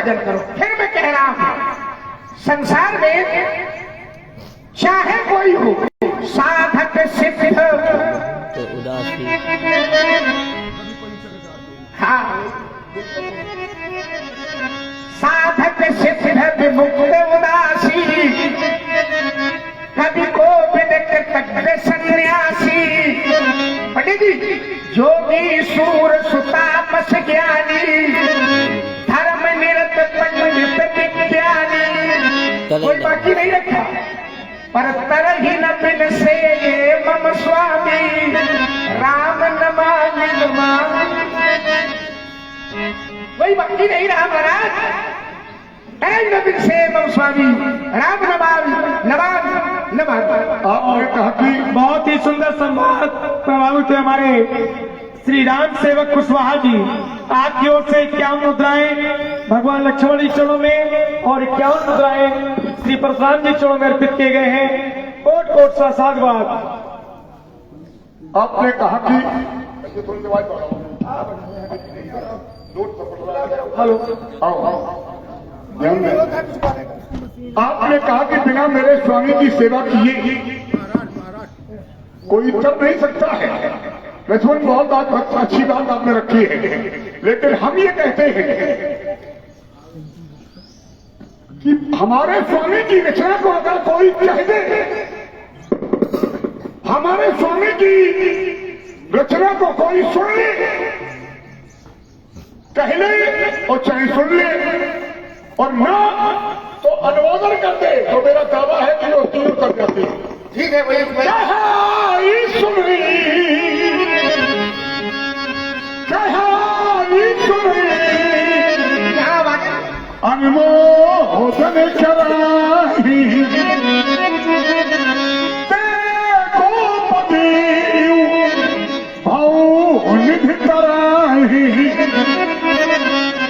भजन करो। फिर मैं कह रहा हूं, संसार में चाहे कोई हो, साधक सिद्ध तो उदासी, हाँ, साधक सिद्ध विमुक्त उदासी, कवि को कृतज्ञ सन्यासी, पंडित जी, जोगी सूर सुतापस ज्ञानी, धर्म निरत पंडित विज्ञानी, कोई बाकी नहीं रखा। पर तरहि न बिन से मम स्वामी, राम नमामि नमामि, कोई बाकी नहीं रहा महाराज। तरहि न बिन से मम स्वामी, राम नमामि नमामि नमामि। आपने कहा कि बहुत ही सुंदर संवाद प्रभावित हुए हमारे श्री राम सेवक कुशवाहा जी। आपकी ओर से 51 मुद्राएं भगवान लक्ष्मण जी चरणों में और 51 मुद्राएं श्री परशुराम जी चरणों में अर्पित किए गए हैं। कोट कोट सा साधुवाद। आपने कहा कि हेलो, ध्यान दें। आपने कहा कि बिना मेरे स्वामी की सेवा किए कोई कर नहीं सकता है। लक्ष्मण, बहुत अच्छी बात आपने रखी है, लेकिन हम ये कहते हैं कि हमारे स्वामी की रचना को अगर कोई कह दे, हमारे स्वामी की रचना को कोई सुन ले, कह ले और चाहे सुन ले और ना तो अनुमोदन कर दे, तो मेरा दावा है कि वो तीनों कर जाते हैं। ठीक है भैया, अनुमोदन कराही निधि कराही।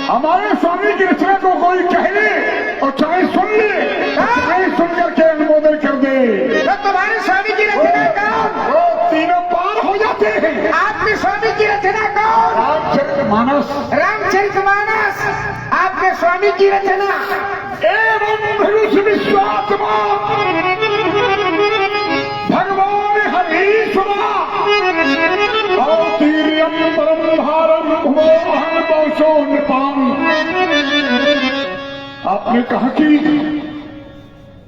हमारे स्वामी की रचना को कोई कह ले और चाहे सुन ले, चाहे सुन करके अनुमोदन कर दे, तो तुम्हारे स्वामी की रचना कौन? वो तीनों पार हो जाते हैं। आपके स्वामी की रचना कौन? रामचरितमानस। रामचरितमानस आपके स्वामी की रचना। एवं भविष्य विश्वात्मा भगवान हरीश्वरा औतीर्यम परम भारम मोहन पौषो निपाम। आपने कहा कि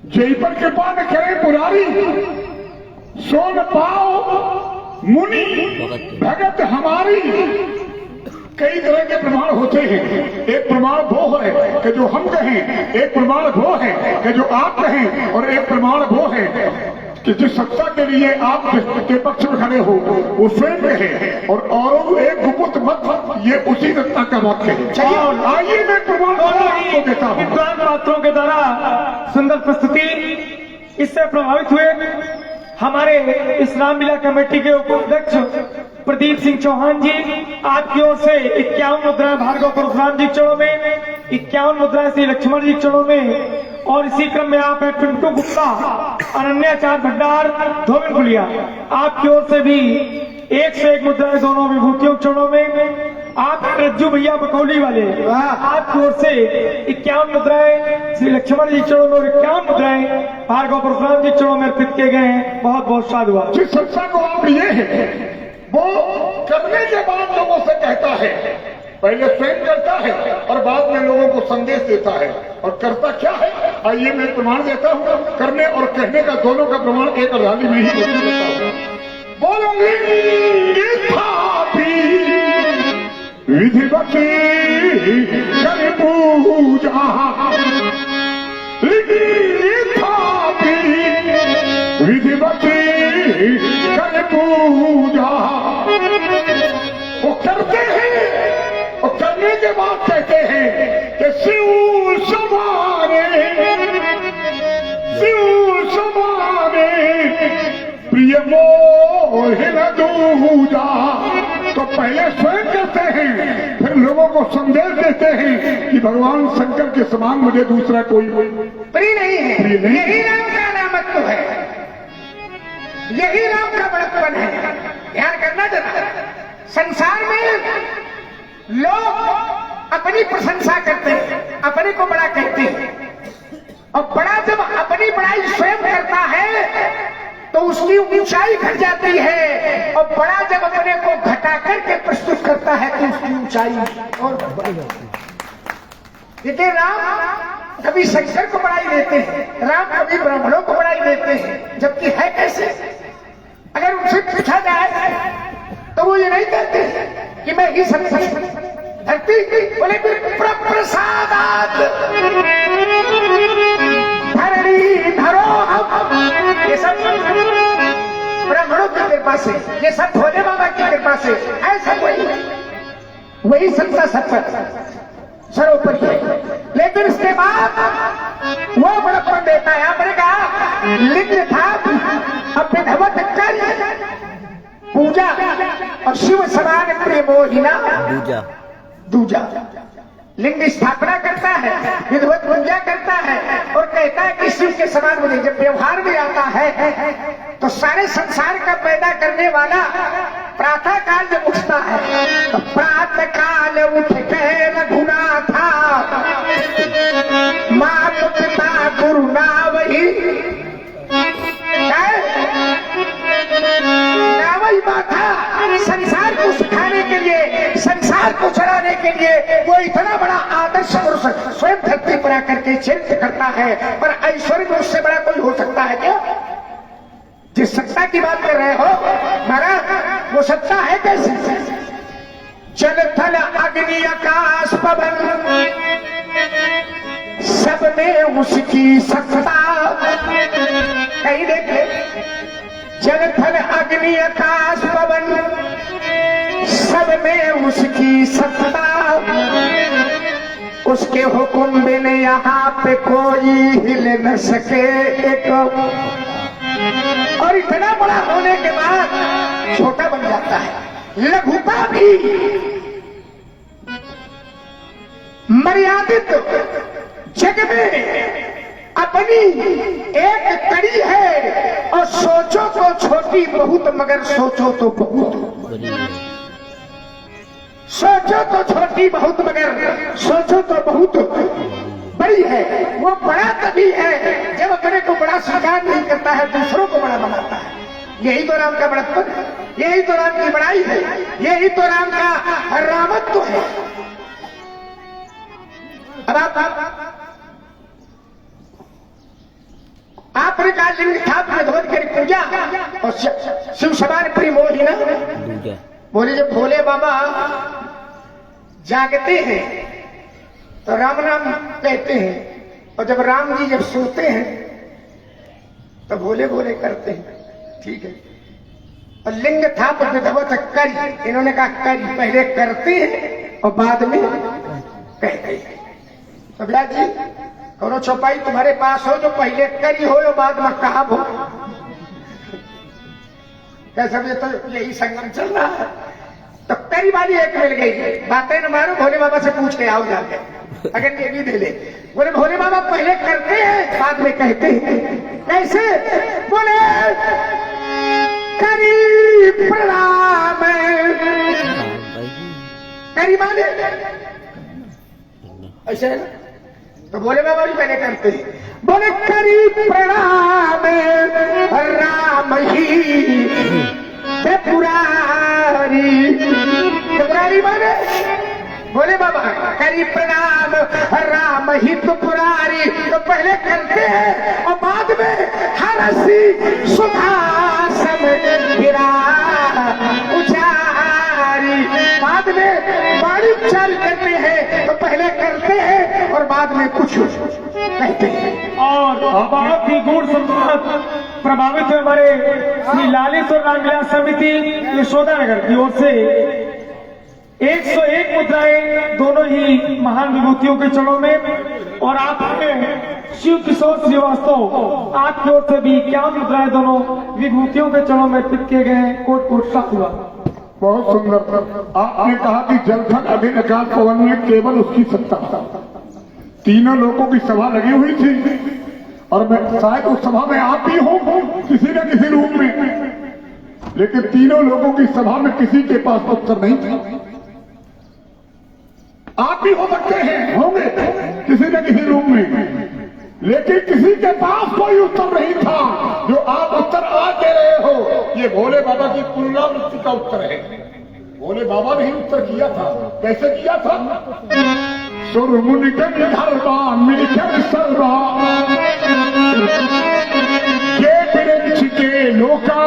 जय पर कृपा न करे पुरारी, सो न पाओ मुनि भगत हमारी। कई तरह के प्रमाण होते हैं। एक प्रमाण वो है कि जो हम कहें, एक प्रमाण वो है कि जो आप कहें, और एक प्रमाण वो है कि जिस सत्ता के लिए आप के पक्ष में खड़े हो वो स्वयं कहे, और एक गुप्त मत, ये उसी सत्ता का वाक्य है। आइए मैं प्रमाण आपको देता हूँ। विद्वान पात्रों के द्वारा सुंदर प्रस्तुति, इससे प्रभावित हुए हमारे इस रामलीला कमेटी के उपाध्यक्ष प्रदीप सिंह चौहान जी। आपकी ओर से 51 मुद्राएं भार्गव परशुराम जी चरणों में, 51 मुद्राएं श्री लक्ष्मण जी चरणों में, और इसी क्रम में आप हैं पिंटू गुप्ता, अनन्याचार भंडार, धोबिन पुलिया। आपकी ओर से भी 1 से 1 मुद्राएं दोनों विभूतियों चरणों में। आप रज्जू भैया बकौली वाले, आपकी ओर से 51 मुद्राएं श्री लक्ष्मण जी चरणों में और 51 मुद्राएं भार्गव परशुराम जी चरणों में अर्पित किए गए हैं। बहुत बहुत साधुवाद। जिस संस्था को आप लिए हैं वो करने के बाद लोगों से कहता है, पहले स्वयं करता है और बाद में लोगों को संदेश देता है। और करता क्या है, आइए मैं प्रमाण देता हूँ। करने और कहने का दोनों का प्रमाण एक रैली में ही देता हूँ। बोलेंगे विधिवती कर पूजा, विधिवती कर पूजा। वो करते हैं और करने के बाद कहते हैं कि शिव समारे, शिव समारे प्रिय मोहिन दूजा। तो पहले स्वयं करते हैं, फिर लोगों को संदेश देते हैं कि भगवान शंकर के समान मुझे दूसरा कोई प्रिय नहीं है। प्रिय नहीं। यही राम का नामत्व है, यही राम का बड़प्पन है। ध्यान करना जरा, संसार में लोग अपनी प्रशंसा करते हैं, अपने को बड़ा कहते हैं। और बड़ा जब अपनी बड़ाई स्वयं करता है तो उसकी ऊंचाई घट जाती है, और बड़ा जब अपने को घटा करके प्रस्तुत करता है तो उसकी ऊंचाई और बढ़ जाती है। देखिए, राम कभी शंकर को बड़ाई देते हैं, राम कभी ब्राह्मणों को बड़ाई देते हैं, जबकि है कैसे? अगर उनसे पूछा जाए तो वो ये नहीं कहते कि मैं ही सब धरती, बोले प्रसादात धरणी धरो हम, ये सब ब्राह्मणों की कृपा से, ये सब भोले बाबा की कृपा से है, सब वही सत्ता सत्ता सर्वोपरि है। लेकिन इसके बाद वो बड़प्पन देता है। आपने कहा लिंग था, अब विधवत कर पूजा और शिव समान प्रेमोहिना दूजा, लिंग स्थापना करता है, विधवत पूजा करता है और कहता है कि शिव के समान मुझे। जब व्यवहार में आता है तो सारे संसार का पैदा करने वाला प्रातः काल जब उठता है तो प्रातः काल उठ के रघुनाथ मात पिता गुरु ना वही माथा, संसार को सिखाने के लिए, संसार को चलाने के लिए वो इतना बड़ा आदर्श पुरुष स्वयं धरती पर आकर के चरित्र करता है। पर ऐश्वर्य में उससे बड़ा कोई हो सकता है क्या? जिस सत्ता की बात कर रहे हो महाराज, वो सत्ता है कैसी? जल थल अग्नि आकाश पवन सब में उसकी सत्ता। कहीं देखे, जल थल अग्नि आकाश पवन सब में उसकी सत्ता, उसके हुक्म बिन यहाँ पे कोई हिल न सके एक। और इतना बड़ा होने के बाद छोटा बन जाता है। लघुता भी मर्यादित जग में अपनी एक कड़ी है, और सोचो तो छोटी बहुत मगर सोचो तो बहुत, सोचो तो छोटी बहुत मगर सोचो तो बहुत बड़ी है। वो बड़ा तभी है जब अपने को बड़ा स्वीकार नहीं करता है, दूसरों को बड़ा बनाता है। यही तो राम का बड़प्पन है, यही तो राम की बड़ाई है, यही तो राम का रामत्व है। अब आपने कहा लिंग था विधवत करी पूजा और शिव समान प्रेमोहिना। बोले जब भोले बाबा जागते हैं तो राम नाम कहते हैं, और जब राम जी जब सोते हैं तो भोले भोले करते हैं। ठीक है, और लिंग था विधवत करी, इन्होंने कहा करी, पहले करते हैं और बाद में कहते हैं। तो भैया जी, कौनो चौपाई तुम्हारे पास हो जो पहले करी हो और बाद में कहा हो? कैसा भी तो यही संगम चल रहा है। तो करी वाली एक मिल गई, बातें न मारो, भोले बाबा से पूछ के आओ जाके, अगर ये भी दे ले। बोले भोले बाबा पहले करते हैं बाद में कहते हैं। कैसे? बोले करी प्रणाम, करी माने ऐसे है ना? तो भोले बाबा भी पहले करते हैं। बोले करी प्रणाम राम ही त्रिपुरारी, त्रिपुरारी माने भोले बाबा करी प्रणाम राम ही त्रिपुरारी। तो पहले करते हैं और बाद में हरसी सुधासन गिरा उचारी, बाद में वाणी उच्चार करते हैं। तो पहले करते हैं और बाद में कुछ कहते हैं। और बहुत ही गुण संपन्न प्रभावित हुए हमारे श्री लालेश्वर रामलीला समिति यशोदा नगर की ओर से 101 मुद्राएं दोनों ही महान विभूतियों के चरणों में, और आपके शिव किशोर श्रीवास्तव आपकी ओर से भी 51 मुद्राएं दोनों विभूतियों के चरणों में अर्पित किए गए हैं। कोट कोट साफ हुआ। बहुत सुंदर। आपने कहा कि जलथल अग्नि आकाश पवन में केवल उसकी सत्ता। तीनों लोगों की सभा लगी हुई थी और मैं शायद उस सभा में आप भी हो किसी न किसी रूप में, लेकिन तीनों लोगों की सभा में किसी के पास उत्तर नहीं था। आप भी हो सकते हैं, होंगे किसी न किसी रूप में, लेकिन किसी के पास कोई उत्तर नहीं था जो आप उत्तर आज दे रहे हो। ये भोले बाबा की पुनरावृत्ति का उत्तर है। भोले बाबा ने ही उत्तर किया था। कैसे किया था? सुर मुनि धरवा मिलकर सर्वा के वृक्ष के लोका।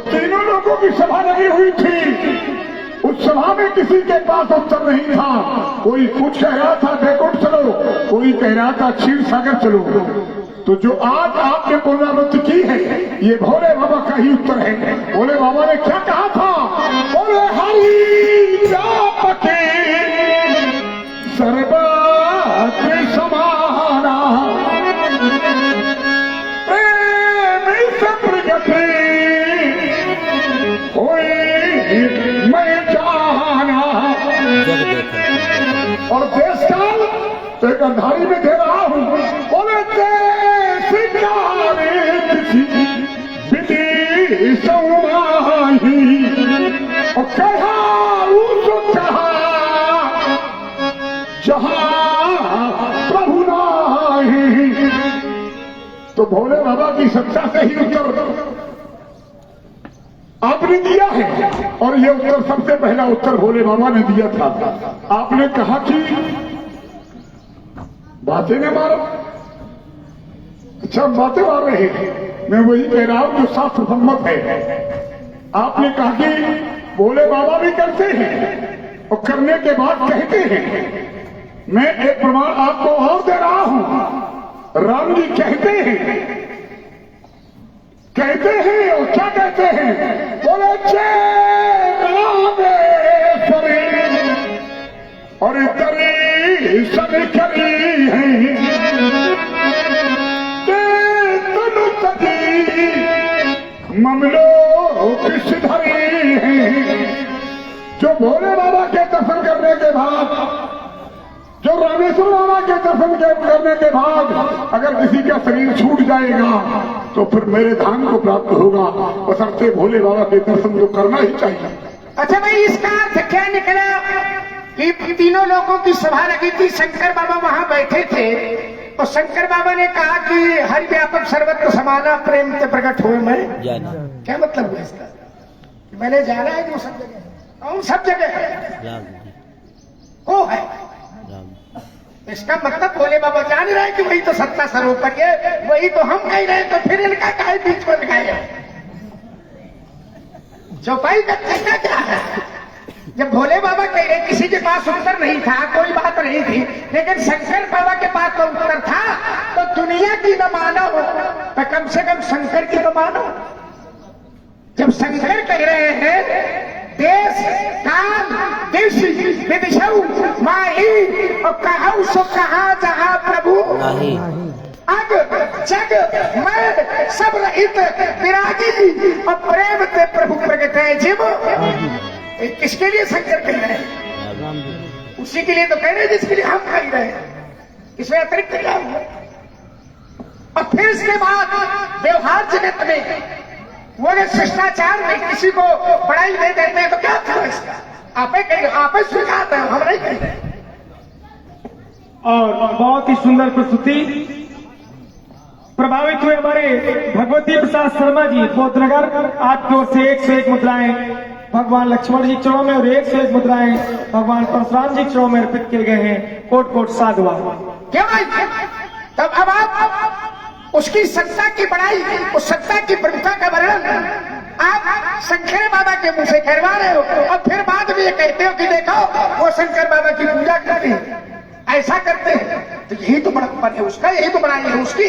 तीनों लोगों की सभा लगी हुई थी। उस सभा में किसी के पास उत्तर नहीं था। कोई कुछ कह रहा था बैकुंठ चलो, कोई कह रहा था क्षीर सागर चलो। तो जो आज आपने पुनरावृत्ति की है ये भोले बाबा का ही उत्तर है। भोले बाबा ने क्या कहा था? बोले हरि जापते सर्वत्र समाना प्रेम से प्रगति होई मैं जाना। और देश काल तो एक अंधारी में दे रहा हूं। बोले देश विधि समाही और कहा जहां प्रभु नाही। तो भोले बाबा की सत्ता से ही उत्तर आपने दिया है। और ये उत्तर सबसे पहला उत्तर भोले बाबा ने दिया था। आपने कहा कि बातें न मारो। अच्छा, बातें मार रहे हैं, मैं वही कह रहा हूं जो शास्त्र सम्मत है। आपने कहा कि भोले बाबा भी करते हैं और करने के बाद कहते हैं। मैं एक प्रमाण आपको और दे रहा हूं। राम जी कहते हैं और क्या कहते हैं? बोले जय रामेश्वरी और दर्शन करी है तनु तजी ममलो धरी है। जो भोले बाबा के दर्शन करने के बाद, जो रामेश्वर बाबा के दर्शन करने के बाद अगर किसी का शरीर छूट जाएगा तो फिर मेरे धाम को प्राप्त होगा। बशर्ते भोले बाबा के दर्शन तो करना ही चाहिए। अच्छा भाई, इसका अर्थ क्या निकला कि तीनों लोगों की सभा लगी थी, शंकर बाबा वहां बैठे थे और शंकर बाबा ने कहा कि हरि व्यापक सर्वत्र समाना प्रेम से प्रकट हुए मैं जाना। क्या मतलब हुआ इसका? मैंने जाना है वो सब जगह। कौन सब जगह है? राम वो है। राम इसका मतलब भोले बाबा जान रहे हैं कि वही तो सत्ता स्वरूप है, वही तो हम कह रहे हैं। तो फिर इनका काहे बीच में लगाए? चौपाई का तरीका क्या है? जब भोले बाबा कह रहे किसी के पास उत्तर नहीं था, कोई बात नहीं थी, लेकिन शंकर बाबा के पास तो उत्तर था। तो दुनिया की न मानो तो कम से कम शंकर की तो मानो। जब शंकर कह रहे हैं देश काल देश विदिशऊ माही और कहऊ सो कहा जहां प्रभु नहीं। अग जग मैं सब रहित विरागी और प्रेम ते प्रभु प्रगट है जीव। किसके लिए शंकर कह रहे हैं? उसी के लिए तो कह रहे हैं जिसके लिए हम कह रहे हैं। इसमें अतिरिक्त क्या हुआ? और फिर इसके बाद व्यवहार जगत में वो शिष्टाचार में किसी को पढ़ाई दे देते हैं तो क्या था इसका? आप स्वीकारते हैं, हम नहीं कहते। और बहुत ही सुंदर प्रस्तुति प्रभावित हुए हमारे भगवती प्रसाद शर्मा जी बोधनगर। आपकी ओर से 101 मुद्राएं भगवान लक्ष्मण जी चरणों में और 101 मुद्राएं भगवान परशुराम जी चरणों में अर्पित किए गए हैं। कोट कोट साधुवाद। क्या भाई? तब अब आप उसकी सत्ता की बड़ाई, उस सत्ता की प्रमुखता का वर्णन आप शंकर बाबा के मुंह से करवा रहे हो और फिर बाद में ये कहते हो कि देखो वो शंकर बाबा की पूजा करते हैं, ऐसा करते हैं। तो यही तो बड़प्पन है उसका, यही तो बड़ाई है उसकी।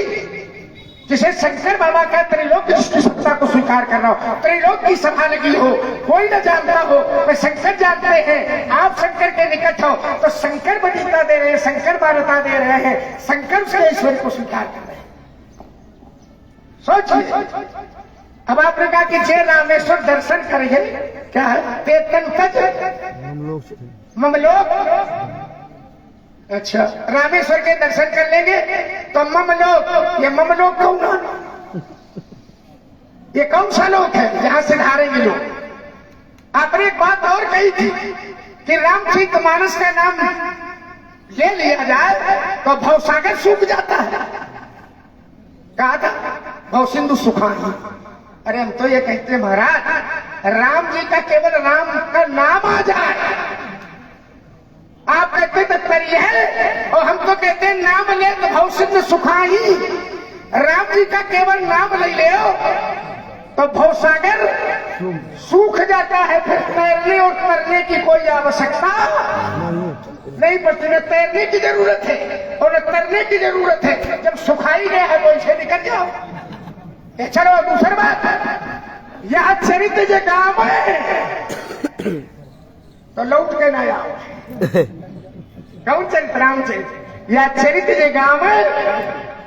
जिसे शंकर बाबा का त्रिलोक की सत्ता को स्वीकार कर रहा हो, त्रिलोक की सभा लगी हो, कोई न जानता हो, वे शंकर जानते हैं। आप शंकर के निकट हो तो शंकर बलिता दे रहे हैं, शंकर मान्यता दे रहे हैं, शंकर से ऐश्वर्य को स्वीकार कर रहे हैं। सोचिए, अब आपने कहा कि जय रामेश्वर दर्शन करिए, क्या है? ममलोक। अच्छा, रामेश्वर के दर्शन कर लेंगे तो ममलोक। ये ममलोक कौन है? ये कौन सा लोक है जहां से धारेंगे लोग? आपने एक बात और कही थी कि रामचरित मानस का नाम ले लिया जाए तो भवसागर सूख जाता है। कहा था भव सिंधु सुखाही। अरे हम तो ये कहते हैं महाराज राम जी का केवल राम का नाम आ जाए। आप कहते तो तरी है और हम तो कहते हैं नाम ले तो भव सिंधु सुखाही। राम जी का केवल नाम ले ले तो भवसागर सूख जाता है। फिर तैरने और तरने की कोई आवश्यकता नहीं पड़ती। न तैरने की जरूरत है और न तरने की जरूरत है। जब सुखाई गया है तो इसे निकल जाओ। ये चलो दूसरी बात, यह चरित्र जो गांव है तो लौट के ना आओ। कौन चरित्र? रामचरित्र। यह चरित्र जो गांव है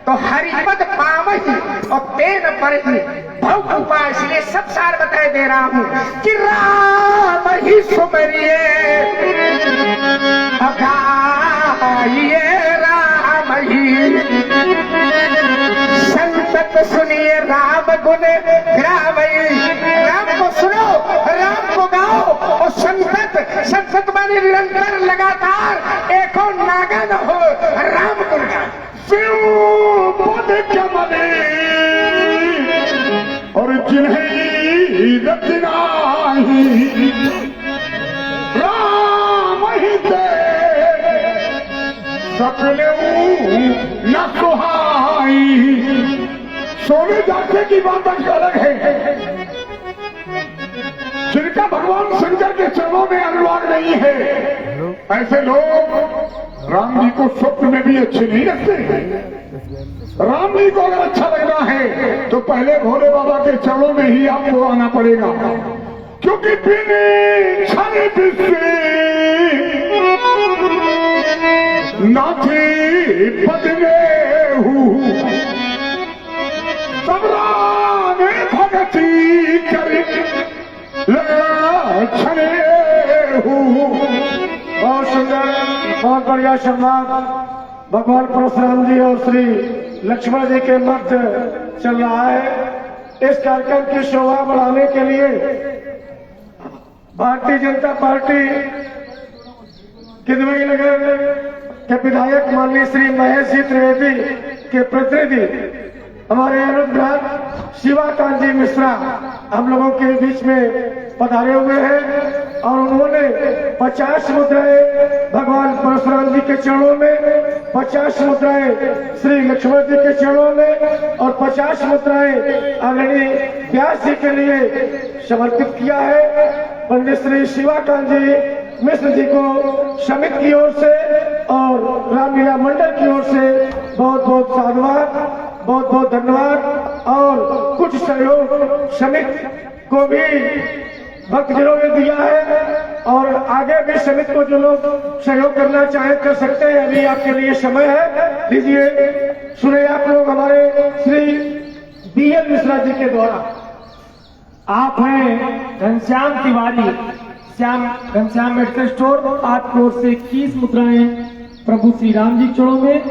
तो हरिपद पावही और तेन पर ही भव कृपा। इसलिए सब सार बताए दे रहा हूं कि राम ही सुमरिए अगाइए राम ही संतत सुनिए राम गुण ग्रामई। राम को सुनो, राम को गाओ और संतत माने निरंतर लगातार एको नागन हो राम गुण गाओ। पद चमने और जिन्हें रचनाही राम ही दे सकले न सुहाई। सोने जाते की बात अलग है। जिनका भगवान शंकर के चरणों में अनुराग नहीं है ऐसे लोग राम जी को स्वप्न में भी अच्छे नहीं लगते हैं। राम जी को अगर अच्छा लगना है तो पहले भोले बाबा के चरणों में ही आपको आना पड़ेगा, क्योंकि बिन छल बिस्से नाथी पदने हूँ तब राम भगती करी लक्षणे हूँ। बहुत सुंदर, बहुत बढ़िया संवाद भगवान परशुराम जी और श्री लक्ष्मण जी के मध्य चल रहा है। इस कार्यक्रम की शोभा बढ़ाने के लिए भारतीय जनता पार्टी किदवई नगर के विधायक माननीय श्री महेश जी त्रिवेदी के प्रतिनिधि हमारे अनुराग शिवाकांत जी मिश्रा हम लोगों के बीच में पधारे हुए हैं और उन्होंने 50 मुद्राएं भगवान परशुराम जी के चरणों में, 50 मुद्राएं श्री लक्ष्मण जी के चरणों में और 50 मुद्राएं आदरणीय व्यास जी के लिए समर्पित किया है। पंडित श्री शिवाकांत जी मिश्र जी को समिति की ओर से और रामलीला मंडल की ओर से बहुत बहुत साधुवाद, बहुत बहुत धन्यवाद। और कुछ सहयोग समिति को भी भक्तजनों ने दिया है और आगे भी समिति को जो लोग सहयोग करना चाहे कर सकते हैं। अभी आपके लिए समय है, लीजिए सुने आप लोग हमारे श्री BL मिश्रा जी के द्वारा। आप हैं घनश्याम तिवारी, घनश्याम मेडिकल स्टोर। आपकी ओर से 21 मुद्राएं प्रभु श्री राम जी चरणों में